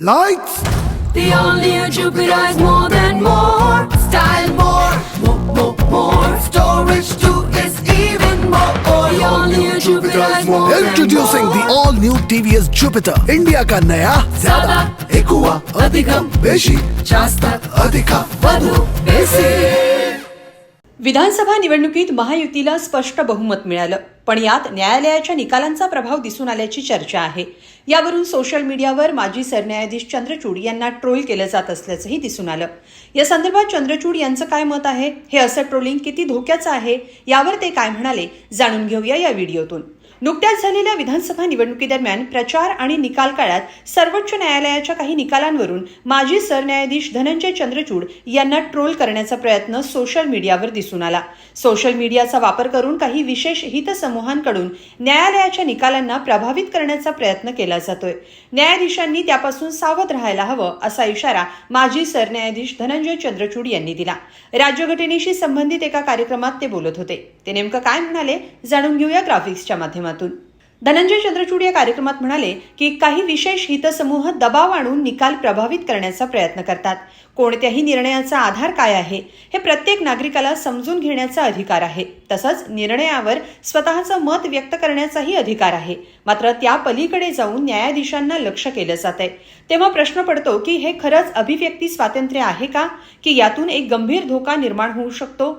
Lights! The all-new Jupiter is more than more. Style more. Storage too is even more. The all-new Jupiter is more than more. Introducing the all-new TVS Jupiter. India का नया ज़्यादा, एकुआ अधिकम, बेशी जास्त, अधिका वधू, बेसी. विधानसभा निवडणुकीत महायुतीला स्पष्ट बहुमत मिळालं, पण यात न्यायालयाच्या निकालांचा प्रभाव दिसून आल्याची चर्चा आहे. यावरून सोशल मीडियावर माजी सरन्यायाधीश चंद्रचूड यांना ट्रोल केलं जात असल्याचंही दिसून आलं. या संदर्भात चंद्रचूड यांचं काय मत आहे, हे असं ट्रोलिंग किती धोक्याचं आहे, यावर ते काय म्हणाले, जाणून घेऊया या व्हिडिओतून. नुकत्याच झालेल्या विधानसभा निवडणुकीदरम्यान प्रचार आणि निकाल काळात सर्वोच्च न्यायालयाच्या काही निकालांवरून माजी सरन्यायाधीश धनंजय चंद्रचूड यांना ट्रोल करण्याचा प्रयत्न सोशल मीडियावर दिसून आला. सोशल मीडियाचा वापर करून काही विशेष हितसमूहांकडून न्यायालयाच्या निकालांना प्रभावित करण्याचा प्रयत्न केला जातोय. न्यायाधीशांनी त्यापासून सावध राहायला हवं असा इशारा माजी सरन्यायाधीश धनंजय चंद्रचूड यांनी दिला. राज्यघटनेशी संबंधित एका कार्यक्रमात ते बोलत होते. ते नेमकं काय म्हणाले, जाणून घेऊया ग्राफिक्सच्या माध्यमातून. धनंजय चंद्रचूड या कार्यक्रमात म्हणाले की काही विशेष हितसमूह दबाव आणून निकाल प्रभावित करण्याचा प्रयत्न करतात. कोणत्याही निर्णयाचा आधार काय आहे हे प्रत्येक नागरिकाला समजून घेण्याचा अधिकार आहे. तसंच निर्णयावर स्वतःचं मत व्यक्त करण्याचाही अधिकार आहे. मात्र त्या पलीकडे जाऊन न्यायाधीशांना लक्ष केलं जातंय. तेव्हा प्रश्न पडतो की हे खरंच अभिव्यक्ती स्वातंत्र्य आहे का, की यातून एक गंभीर धोका निर्माण होऊ शकतो.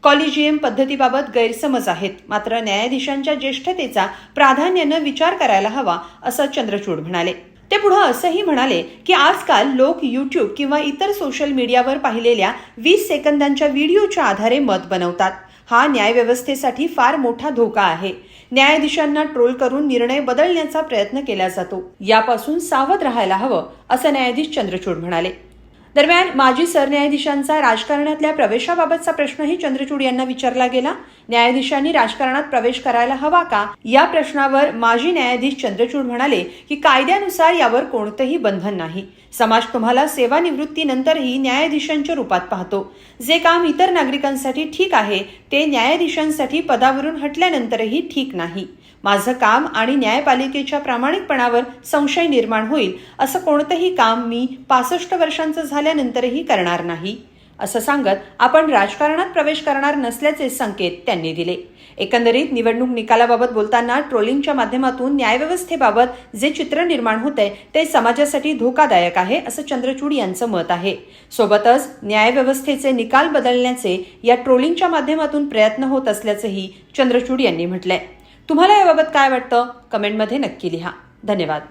कॉलेजियम पद्धतीबाबत गैरसमज आहेत, मात्र न्यायाधीशांच्या ज्येष्ठतेचा प्राधान्यानं विचार करायला हवा असं चंद्रचूड म्हणाले. ते पुढे असंही म्हणाले की आजकाल लोक यूट्यूब किंवा इतर सोशल मीडियावर पाहिलेल्या 20 सेकंदांच्या व्हिडिओच्या आधारे मत बनवतात. हा न्यायव्यवस्थेसाठी फार मोठा धोका आहे. न्यायाधीशांना ट्रोल करून निर्णय बदलण्याचा प्रयत्न केला जातो. यापासून सावध राहायला हवं असं न्यायाधीश चंद्रचूड म्हणाले. दरम्यान माजी सरन्यायाधीशांचा राजकारणातल्या प्रवेशाबाबतचा प्रश्नही चंद्रचूड यांना विचारला गेला. न्यायाधीशांनी राजकारणात प्रवेश करायला हवा का, या प्रश्नावर माजी न्यायाधीश चंद्रचूड म्हणाले की कायद्यानुसार यावर कोणतंही बंधन नाही. समाज तुम्हाला सेवानिवृत्तीनंतरही न्यायाधीशांच्या रूपात पाहतो. जे काम इतर नागरिकांसाठी ठीक आहे ते न्यायाधीशांसाठी पदावरून हटल्यानंतरही ठीक नाही. माझं काम आणि न्यायपालिकेच्या प्रामाणिकपणावर संशय निर्माण होईल असं कोणतंही काम मी 65 वर्षांचं झाल्यानंतरही करणार नाही असं सांगत आपण राजकारणात प्रवेश करणार नसल्याचे संकेत त्यांनी दिले. एकंदरीत निवडणूक निकालाबाबत बोलताना ट्रोलिंगच्या माध्यमातून न्यायव्यवस्थेबाबत जे चित्र निर्माण होतंय ते समाजासाठी धोकादायक आहे असं चंद्रचूड यांचं मत आहे. सोबतच न्यायव्यवस्थेचे निकाल बदलण्याचे या ट्रोलिंगच्या माध्यमातून प्रयत्न होत असल्याचंही चंद्रचूड यांनी म्हटलंय. तुम्हाला याबाबत काय वाटतं, कमेंटमध्ये नक्की लिहा. धन्यवाद.